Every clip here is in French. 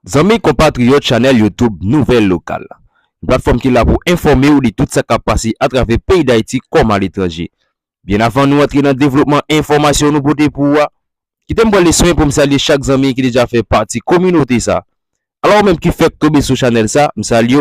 Zami compatriotes channel YouTube Nouvelle Locale. Une plateforme qui est là pour informer ou de tout ça qui a passé à travers le pays d'Haïti comme à l'étranger. Bien avant nous entrer dans le développement information nous porter pour qui t'aime les soins pour me saluer chaque zami qui déjà fait partie communauté ça. Alors même qui fait tomber sur channel ça, me salue.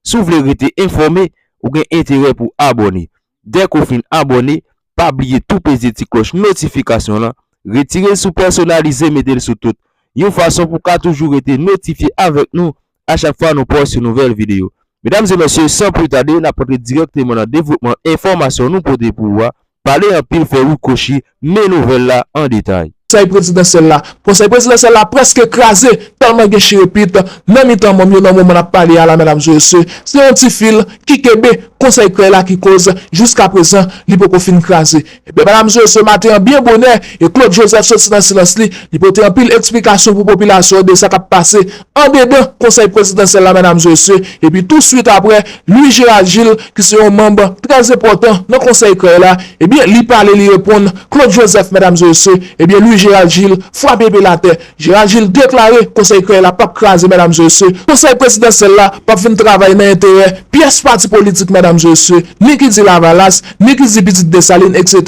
Si vous voulez rester informé ou bien intérêt pour abonner. Dès qu'on fin abonner, pas oublier tout petit cloche notification là, retirer sous personnaliser, mettez-le sur tout. Une façon pour qu'à toujours être notifié avec nous à chaque fois nous postons une nouvelle vidéo. Mesdames et messieurs, sans plus tarder, nous allons directement dans le développement information nous pour pouvoir parler un pile faire ou cocher mes nouvelles là en détail. Conseil présidentiel là presque écrasé tellement que je répète même temps mon dans moment parler à la mesdames et messieurs c'est un petit fil qui kebe conseil créé là qui cause jusqu'à présent il peut fin écrasé et bien mesdames et messieurs matin bien bonheur et Claude Joseph sorti dans silence li peut un pile explication pour population de ça qui a passé en dedans conseil présidentiel là mesdames et messieurs et puis tout de suite après Louis Gérald Gilles qui c'est un membre très important dans conseil créé là et bien lui parler lui répondre Claude Joseph mesdames et messieurs et bien lui Gérald Gilles frappé la terre. Gérald Gilles déclaré conseil créé la pas crasé mesdames et messieurs. Conseil présidentiel là pas fin travailler dans intérêt pièce parti politique mesdames et messieurs. Ni qui dit Lavalas, ni qui dit Petite Dessalines etc.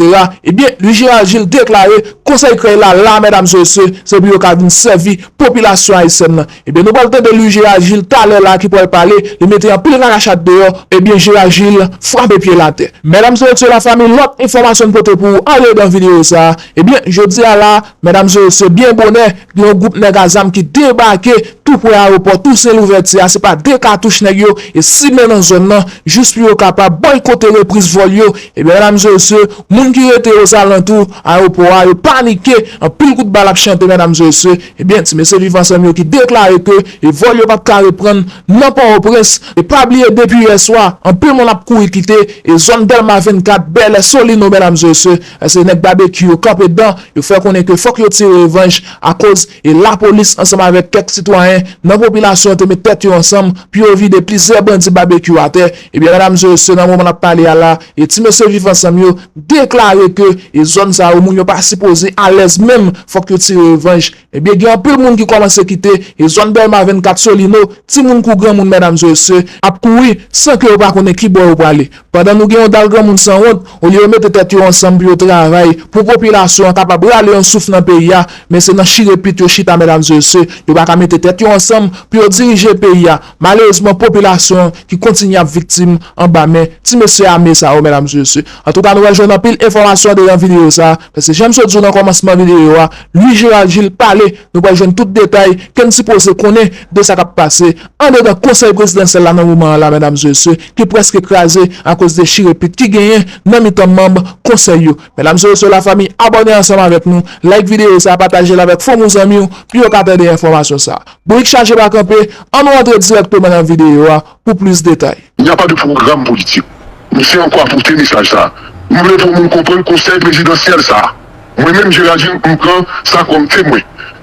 Et bien lui Gérald Gilles déclaré conseil créé là mesdames et messieurs, c'est pour qu'il servir population haïtienne. Et bien nous parlons de lui Gérald Gilles tout à l'heure là qui pourrait parler, il mettait en pile rachat dehors et bien Gérald Gilles frappé pied la terre. Mesdames et messieurs la famille, l'autre information pour aller dans vidéo ça. Et bien je dis à la mesdames et messieurs, bien bonheur, un groupe nègazam qui débarqué tout pour l'aéroport, tout c'est l'ouverture, c'est pas des cartouches nèg yo et si men dans zone là juste pour capable boycotter reprise vol yo. Et bien mesdames et messieurs, moun qui était aux alentours aéroport, yo paniqué, en pile coup de balle à chanter mesdames et messieurs. Et bien ti monsieur vivant ensemble qui déclare que et vol yo pas ka reprendre non pas au presse et pas oublier depuis hier soir, en peu mon a courir quitter et zone Delma 24 belle solino mesdames et messieurs, c'est nèg barbecue campé dedans, yo fait connaître que faut que tire revanche à cause et la police ensemble avec quelques citoyens dans la population te mettre tête ensemble puis on vide plusieurs bandits barbecue à terre. Et bien mesdames et messieurs, dans le moment on a parlé à là et ti monsieur vivant ensemble déclaré que les zones ça où moun pas supposé à l'aise même faut que tire revanche. Et bien il y a un peu de monde qui commence à quitter et zone Delma 24 Solino ti moun kou grand monde mesdames et messieurs a courir sans que pas connaît qui boit ou aller pendant nous gagnons dans grand monde sans honte on lui mettre tête ensemble pour travail pour population capable aller en souffle dans pays mais c'est dans chirepit yo chita mesdames et messieurs yo pas mettre tête ensemble pour diriger pays malheureusement population qui continue à victime en bas mais ti monsieur amé ça mesdames et messieurs en tout cas nous rejoindre pile information de la vidéo ça parce que j'aime ce jour dans commencement vidéo lui Gérald Gilles parler nous va joindre tout détail qu'en suppose connaît de ça qui a passé en dedans conseil présidentiel là dans moment là mesdames et messieurs qui presque écrasé à cause de chirepit qui gagne dans mi membre conseil yo. Mesdames et messieurs la famille, abonnez ensemble avec nous, like vidéo ça, partagez avec vos amis puis vous capter des informations ça. Pour changer pas camper, on entre directement dans la vidéo pour plus de détails. Il n'y a pas de programme politique. Nous sommes encore apporter message ça. Nous voulons pour nous comprendre le conseil présidentiel ça. Moi-même Gérald Gilles me prend ça comme témoin.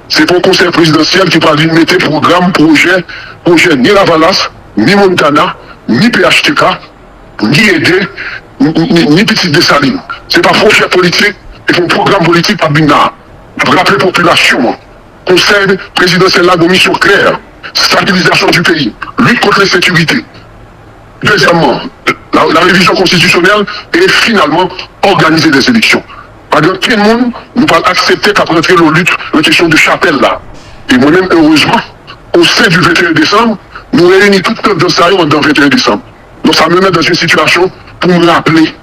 C'est pour le conseil présidentiel qui va mettre programme projet ni Lavalas, ni Montana, ni PHTK, ni ED, ni Petite Dessalines. C'est pas projet politique et pour programme politique pas bina. Rappeler la population. Conseil présidentiel là de mission claire. Stabilisation du pays. Lutte contre l'insécurité. Deuxièmement, la révision constitutionnelle et finalement organiser des élections. Par exemple, tout le monde nous va accepter qu'après entrer la lutte, la question de chapelle là. Et moi-même, heureusement, au sein du 21 décembre, nous réunissons tout le temps dans ça dans le 21 décembre. Donc ça me met dans une situation pour me rappeler.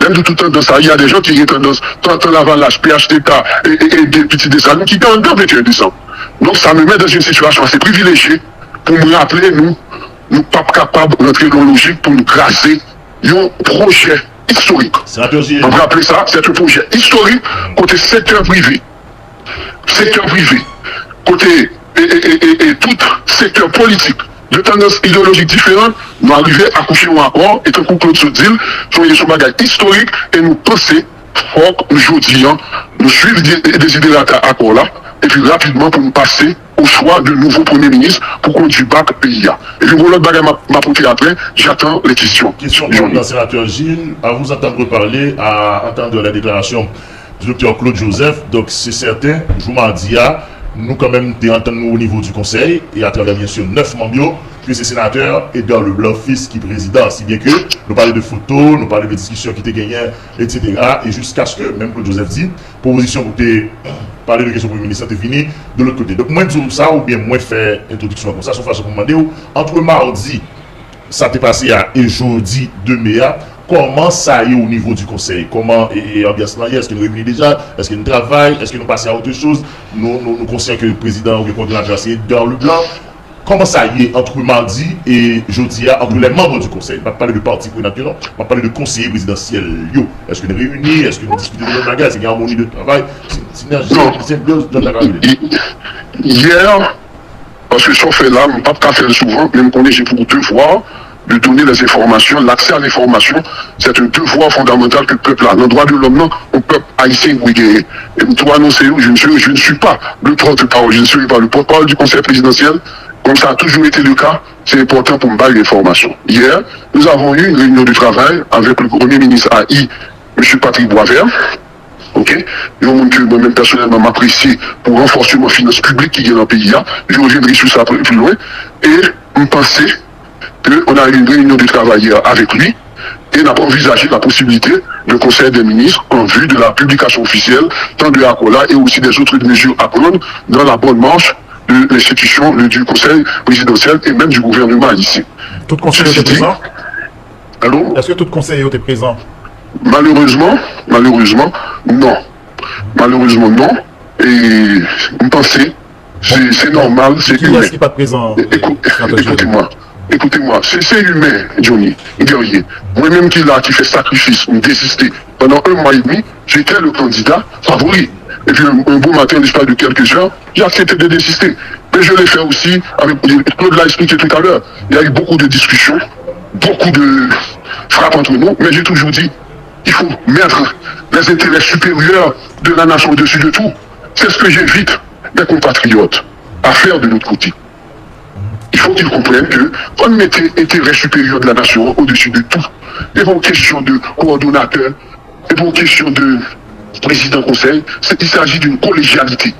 Même de tout temps dans ça, il y a des gens qui ont tendance, tant Lavalas, PHTK et des petits Dessalines qui sont dans le 21 décembre. Donc ça me met dans une situation assez privilégiée pour me rappeler, nous ne sommes pas capables d'entrer dans la logique pour nous craser un projet historique. On va appeler ça, c'est un projet historique côté secteur privé. Secteur privé, côté et tout secteur politique. De tendances idéologiques différentes, nous arrivons à coucher un accord et que Claude se dit, soyez sur bagage historique et nous pensons fort aujourd'hui, nous suivons des idées accords là et puis rapidement pour nous passer au choix de nouveau Premier ministre pour conduire bac pays. Et puis pour l'autre bagage m'a porté après, j'attends les questions. Question pour le sénateur Gilles, à vous entendre parler, à entendre la déclaration du docteur Claude Joseph, donc c'est certain, je vous m'en dis, nous quand même entendons au niveau du conseil et à travers bien sûr 9 membres que c'est sénateur Edgar Leblanc fils qui est président, si bien que nous parlons de photos, nous parlons de discussions qui étaient gagnées, etc. Et jusqu'à ce que, même Claude Joseph dit, proposition pour parler de question pour le ministre est fini de l'autre côté. Donc moi je dis ça ou bien moi faire introduction comme ça, sauf façon pour demander entre mardi, ça t'est passé à et jeudi 2 mai. Comment ça y est au niveau du conseil? Comment et ambiance là, est-ce que nous réunissons déjà? Est-ce que nous travaillons? Est-ce que nous passons à autre chose? Nous conscients que le président ou le coordonnateur c'est Edgar Leblanc. Comment ça y est entre mardi et jeudi entre les membres du conseil? Je ne vais pas parler de parti prenant, je vais parler de conseiller présidentiel. Est-ce que nous réunissons? Est-ce que nous discutons de notre bagage? Est-ce qu'il y a une harmonie de travail? C'est bien de la hier, parce que ça fait là, je ne peux pas faire souvent, même qu'on est j'ai pour 2 fois. De donner les informations, l'accès à l'information, c'est un devoir fondamental que le peuple a. Le droit de l'homme, au peuple haïtien, et je dois annoncer, je ne suis pas le porte-parole, je ne suis pas le porte-parole du conseil présidentiel, comme ça a toujours été le cas, c'est important pour me bailler l'information. Hier, nous avons eu une réunion de travail avec le premier ministre AI, M. Patrick Boisvert, ok, et au monde que moi-même personnellement m'apprécie pour renforcer mes finances publiques qui est dans le pays, je reviendrai sur ça plus loin, et me penser qu'on a eu une réunion de travail hier avec lui et n'a pas envisagé la possibilité de conseil des ministres en vue de la publication officielle tant de l'ACOLA et aussi des autres mesures à prendre dans la bonne marche de l'institution du conseil présidentiel et même du gouvernement ici. Tout conseiller était présent? Allô? Est-ce que tout conseiller était présent? Malheureusement, non. Malheureusement, non. Et vous pensez, c'est normal, c'est humain. Qui n'est pas présent? Écoutez-moi, c'est humain, Johnny, guerrier. Moi-même qui fait sacrifice, me désister. Pendant 1 mois et demi, j'étais le candidat favori. Et puis un beau matin, l'espace de quelques heures, j'ai accepté de désister. Mais je l'ai fait aussi, avec Claude l'a expliqué tout à l'heure. Il y a eu beaucoup de discussions, beaucoup de frappes entre nous, mais j'ai toujours dit, il faut mettre les intérêts supérieurs de la nation au-dessus de tout. C'est ce que j'invite mes compatriotes à faire de notre côté. Il faut qu'ils comprennent qu'on mettait l'intérêt supérieur de la nation au-dessus de tout. Et pour question de coordonnateur, et pour question de président conseil, il s'agit d'une collégialité.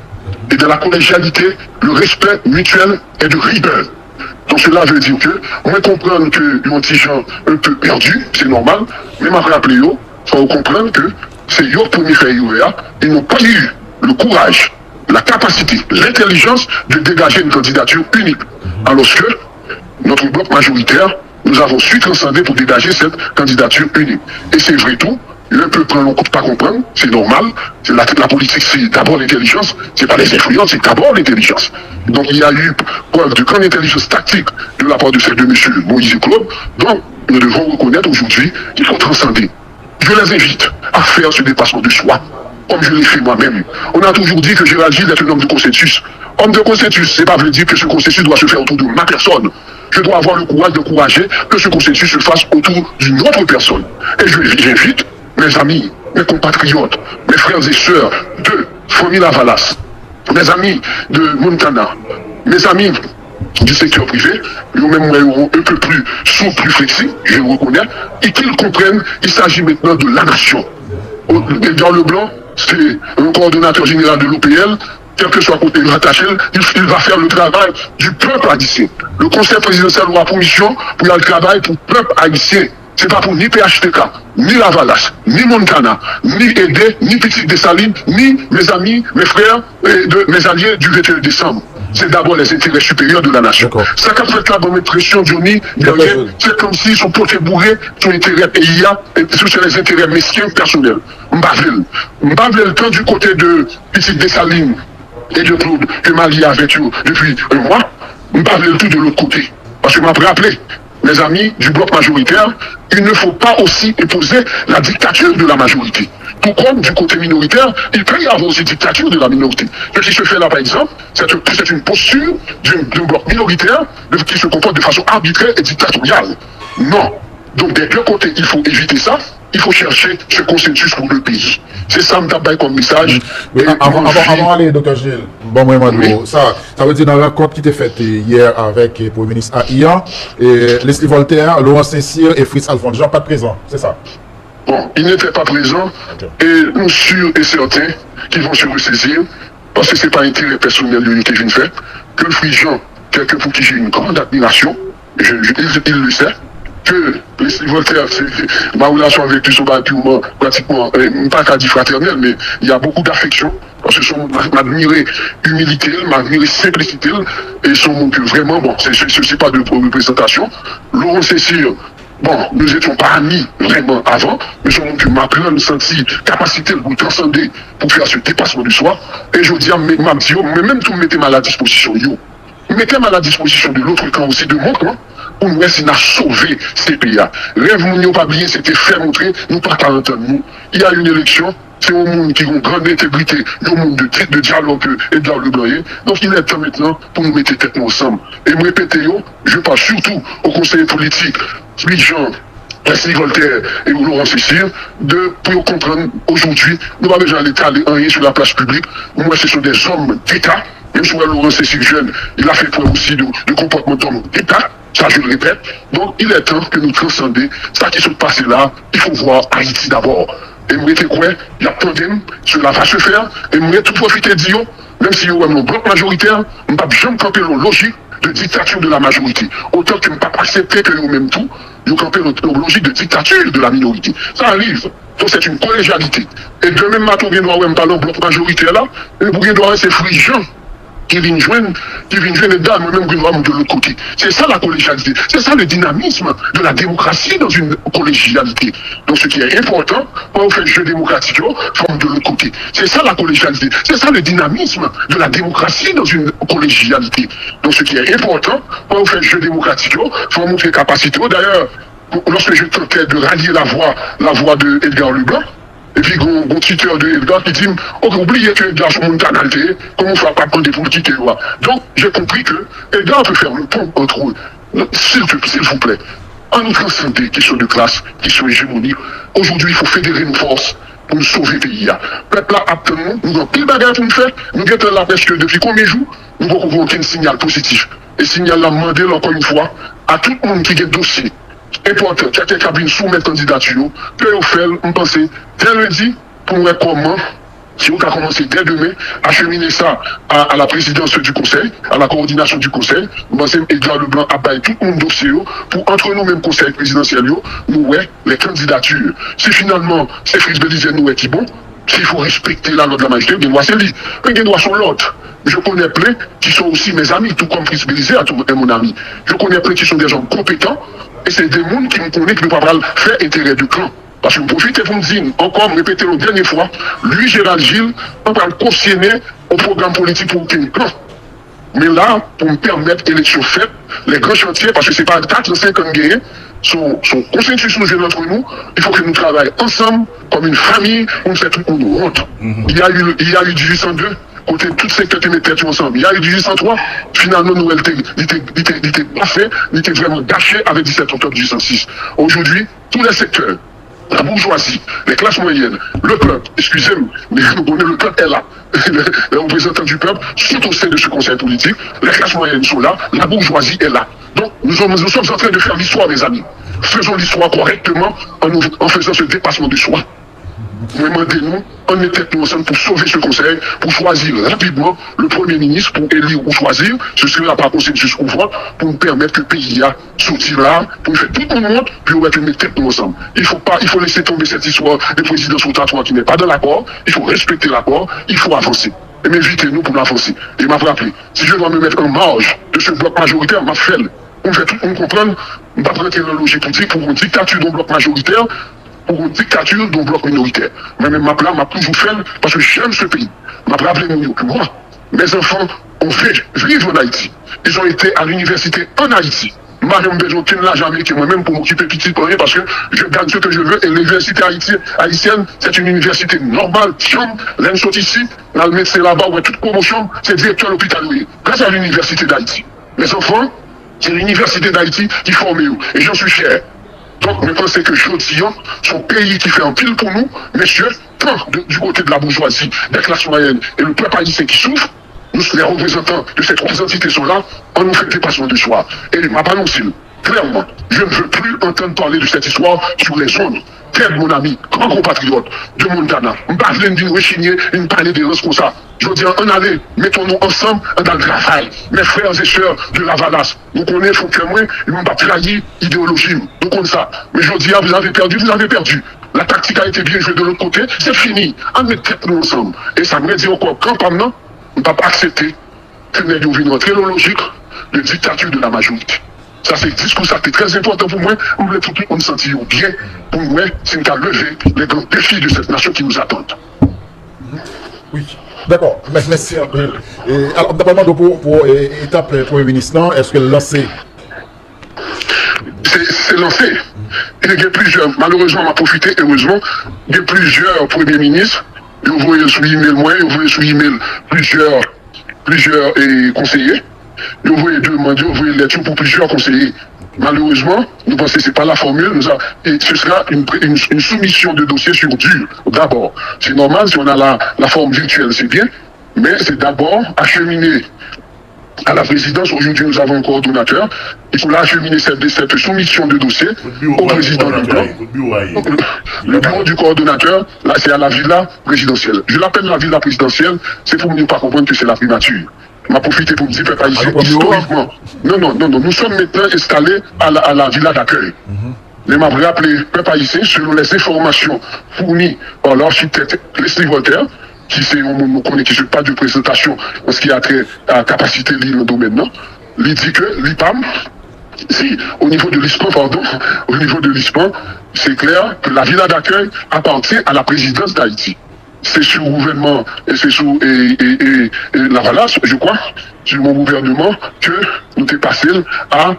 Et dans la collégialité, le respect mutuel est de rigueur. Donc cela veut dire que, on comprendre que les petits gens un peu perdus, c'est normal, mais m'a rappelé, il faut comprendre que c'est eux premier fait, ils n'ont pas eu le courage, la capacité, l'intelligence de dégager une candidature unique. Alors que notre bloc majoritaire, nous avons su transcender pour dégager cette candidature unique. Et c'est vrai tout, le peuple ne peut pas comprendre, c'est normal, la politique c'est d'abord l'intelligence, c'est pas les influences, c'est d'abord l'intelligence. Donc il y a eu preuve de grande intelligence tactique de la part de ces 2 messieurs Moïse et Claude, donc nous devons reconnaître aujourd'hui qu'il faut transcender. Je les invite à faire ce dépassement de soi, comme je l'ai fait moi-même. On a toujours dit que Gérald Gilles est un homme de consensus. Homme de consensus, c'est pas veut dire que ce consensus doit se faire autour de ma personne. Je dois avoir le courage d'encourager que ce consensus se fasse autour d'une autre personne. Et j'invite mes amis, mes compatriotes, mes frères et sœurs de Famille Lavalas, mes amis de Montana, mes amis du secteur privé, eux-mêmes un peu plus souples, plus flexibles, je le reconnais, et qu'ils comprennent, il s'agit maintenant de la nation. Edgar Leblanc, c'est un coordonnateur général de l'OPL, quel que soit côté rattaché, il va faire le travail du peuple haïtien. Le conseil présidentiel aura pour mission pour faire le travail pour le peuple haïtien. C'est pas pour ni PHTK, ni Lavalas, ni Montana, ni Edé, ni Petit Dessalines, ni mes amis, mes frères, mes alliés du 21 décembre. C'est d'abord les intérêts supérieurs de la nation. Ça qu'a fait là, dans mes pressions, Johnny, c'est comme s'ils sont portés bourrés sur l'intérêt PIA et sur les intérêts mesquins personnels. M'bavel, tant du côté de Petit Dessalines et de Claude, que Marie a vécu depuis 1 mois, m'bavel tout de l'autre côté. Parce que m'a rappelé, mes amis du bloc majoritaire, il ne faut pas aussi épouser la dictature de la majorité. Tout comme du côté minoritaire, il peut y avoir aussi dictature de la minorité. Ce qui se fait là, par exemple, c'est une posture d'un bloc minoritaire qui se comporte de façon arbitraire et dictatoriale. Non. Donc des 2 côtés, il faut éviter ça. Il faut chercher ce consensus pour le pays. C'est ça me tape comme message. Avant d'aller, Dr. Gilles, bon, moi, ça veut dire dans la rencontre qui était faite hier avec le Premier ministre AIA, Leslie Voltaire, Laurent Saint-Cyr et Fritz Alphonse, Jean pas présent, c'est ça? Bon, ils n'étaient pas présents et nous sûrs et certains qu'ils vont se ressaisir parce que ce n'est pas intérêt personnel de l'unité d'une fait, que le Frigian, quelqu'un pour qui j'ai une grande admiration, il le sait, que Leslie Voltaire, ma relation avec lui, sont purement, pratiquement, pas qu'à dire fraternelle, mais il y a beaucoup d'affection, parce que m'admirer humilité, m'admirer simplicité, et son monde que vraiment, bon, c'est pas de représentation. Laurent Cécile, bon, nous n'étions pas amis vraiment avant, mais son monde que m'a pris une sentie capacité de vous transcender pour faire ce dépassement du soi, et je dis, mais même tout mettez mal à disposition, yo. Mettez mal à disposition de l'autre camp aussi, de mon camp, pour nous essayer de sauver ces pays. Rêve, nous n'avons pas oublié, c'était faire montrer, nous pas entendre nous. Il y a une élection, c'est un monde qui a une grande intégrité, un monde de dialogue et de le blanc. Donc il est temps maintenant pour nous mettre tête ensemble. Et me répéter, je parle surtout aux conseillers politiques, Jean, Leslie Voltaire et Laurent Cécile, pour comprendre aujourd'hui, nous n'avons pas besoin d'étaler rien sur la place publique. Moi, ce sont des hommes d'État. Même si Laurent Cécile jeune, il a fait preuve aussi de comportement d'homme d'État. Ça, je le répète. Donc, il est temps que nous transcendions. Ça qui se passe là, il faut voir Haïti d'abord. Et moi, quoi, il y a tandem, cela va se faire. Et moi, tout profiter de Dieu, même si nous avons un bloc majoritaire, nous ne pouvons jamais camper la logique de dictature de la majorité. Autant que nous ne pouvons pas accepter que nous-mêmes tout, nous camper notre logique de dictature de la minorité. Ça arrive. Donc, c'est une collégialité. Et de même, maintenant, nous avons pas le bloc majoritaire là, et pour nous c'est Frigian qui viennent joindre les dames, même qui vont de l'autre côté. C'est ça la collégialité. C'est ça le dynamisme de la démocratie dans une collégialité. Donc ce qui est important, quand on fait le jeu démocratique, forme de l'autre côté. C'est ça la collégialité. C'est ça le dynamisme de la démocratie dans une collégialité. Donc ce qui est important, quand on fait le jeu démocratique, forme montrer capacité. D'ailleurs, lorsque je tentais de rallier la voix de Edgar Leblanc, et puis, un tuteur de Edgar qui dit, oubliez que Edgar son montanalité, comment on ne fait pas prendre des politiques. Donc, j'ai compris que Edgar peut faire le pont entre eux. S'il vous plaît, en nous transcender des questions de classe, questions hégémoniques, aujourd'hui, il faut fédérer nos forces pour nous sauver le pays. Peuple là, actuellement, nous avons pile de bagages pour nous faire. Nous avons là presque depuis combien de jours, nous n'avons aucun signal positif. Et signal là, demandé encore une fois à tout le monde qui a un dossier important, qui a été cabine soumettre candidature, que vous faites, on pense, dès lundi, pour voir comment, si on a commencé dès demain, acheminer ça à la présidence du conseil, à la coordination du conseil, nous pensons Edgar Leblanc a baillé tout le monde dossier pour entre nous-mêmes conseil présidentiel, nous ouais, les candidatures. Si finalement, c'est Fritz Belize nous qui bon, s'il faut respecter la loi de la majorité, les lois c'est lui, les lois sont l'autre. Je connais plein qui sont aussi mes amis, tout comme Fritz Belize est mon ami. Je connais plein qui sont des gens compétents, et c'est des gens qui me connaissent qui ne peuvent pas faire intérêt du clan. Parce que vous profitez pour me dire, encore me répéter la dernière fois, lui, Gérald Gilles, on va cautionner au programme politique pour aucun clan. Mais là, pour me permettre l'élection faite, les grands chantiers, parce que ce n'est pas 4 ou 5 ans gagnés, sont constitutionnels entre nous, il faut que nous travaillions ensemble, comme une famille, on fait tout pour nous rentre. Il y a eu 1802, côté toutes ces têtes et têtes ensemble. Il y a eu 1803, finalement, nous, il était pas fait, il était vraiment gâché avec 17 octobre 1806. Aujourd'hui, tous les secteurs, la bourgeoisie, les classes moyennes, le peuple, excusez-moi, mais vous connaissez, le peuple est là. Les représentants du peuple sont au sein de ce conseil politique, les classes moyennes sont là, la bourgeoisie est là. Donc, nous sommes en train de faire l'histoire, mes amis. Faisons l'histoire correctement en faisant ce dépassement de soi. Demandez-nous, on était ensemble pour sauver ce conseil, pour choisir rapidement le Premier ministre, pour élire ou choisir, ce sera par consensus ou vote, pour nous permettre que le pays a sortir là, pour faire tout le monde, puis on va te mettre tête ensemble. Il faut laisser tomber cette histoire de présidence rotatoire qui n'est pas dans l'accord, il faut respecter l'accord, il faut avancer. Et m'invitez-nous pour l'avancer. Et m'a rappelé, si je dois me mettre en marge de ce bloc majoritaire, m'a fait, on fait tout, on comprend, on va prendre la logique politique pour une dictature d'un bloc majoritaire, pour une dictature d'un bloc minoritaire. Moi-même, m'a toujours fait parce que j'aime ce pays. M'a rappelé que moi, mes enfants ont fait vivre en Haïti. Ils ont été à l'université en Haïti. Mariam Bejo, qui ne l'a jamais été moi-même pour m'occuper petit pour rien parce que je gagne ce que je veux et l'université haïtienne, c'est une université normale. L'un saute ici, là, le médecin là-bas, où toute promotion, c'est directeur de l'hôpital. Grâce à l'université d'Haïti. Mes enfants, c'est l'université d'Haïti qui forme eux. Et j'en suis fier. Donc, je pense que Jodian, son pays qui fait un pile pour nous, messieurs, tant du côté de la bourgeoisie, des classes moyennes et le peuple haïtien qui souffre, nous, les représentants de ces trois entités sont là, on nous fait dépassement de soi. Et ma pas non clairement, je ne veux plus entendre parler de cette histoire sur les zones. Tel mon ami, grand compatriote de Montana, je ne parle pas de rechigner, je ne parle de choses comme ça. Je veux dire, on allait, mettons-nous ensemble dans le travail. Mes frères et sœurs de la Valasse, nous connaissons que moi, ils ne m'ont pas trahi idéologie. Nous connaissons ça. Mais je dis, vous avez perdu, vous avez perdu. La tactique a été bien jouée de l'autre côté, c'est fini. On met tête nous ensemble. Et ça me dit encore, quand pendant, on ne peut pas accepter que nous viennent rentrer dans la logique de dictature de la majorité. Ça, c'est discours, ça, c'est très important pour moi. On voulait tout le monde sentir bien. Pour moi, c'est qu'à lever les grands défis de cette nation qui nous attendent. Oui. D'accord, merci un peu. Alors, d'abord, pour étape Premier ministre, est-ce que lancé? C'est lancé. Il y a plusieurs, malheureusement, on a profité, heureusement, il y a plusieurs premiers ministres. Vous voyez sur email moi, vous voyez sur email plusieurs conseillers. Vous voyez demander, vous voyez lettre pour plusieurs conseillers. Malheureusement, nous pensons que ce n'est pas la formule, et ce sera une soumission de dossier sur dur. D'abord, c'est normal, si on a la forme virtuelle, c'est bien, mais c'est d'abord acheminer à la présidence. Aujourd'hui, nous avons un coordonnateur. Il faut acheminer cette soumission de dossier au président du camp. Le bureau du coordonnateur, là, c'est à la villa présidentielle. Je l'appelle la villa présidentielle, c'est pour ne pas comprendre que c'est la primature. m'a profité pour me dire, peuple haïtien, historiquement. Non, nous sommes maintenant installés à la villa d'accueil. Mais m'a rappelé, peuple haïtien, selon les informations fournies par l'architecte Leslie Voltaire, qui c'est on connaît qui ne pas de présentation parce qu'il a trait à capacité de l'île domaine, non? Il dit que l'IPAM, si, au niveau de l'ISPAN, c'est clair que la villa d'accueil appartient à la présidence d'Haïti. C'est sous le gouvernement, et c'est sous la Valasse, je crois, sur mon gouvernement, que nous sommes passés à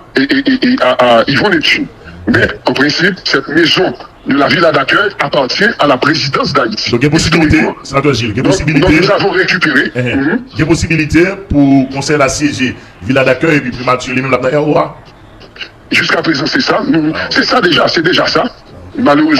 Yvonne Neptune. Mais en principe, cette maison de la villa d'accueil appartient à la présidence d'Haïti. Donc il y a possibilité, sénateur Gilles, il y a possibilité. Donc nous avons récupéré. Il y a possibilité pour conseil assiégé villa d'accueil et puis primature, les mêmes la ROA. Jusqu'à présent, c'est ça. C'est ça déjà, c'est déjà ça. Malheureusement.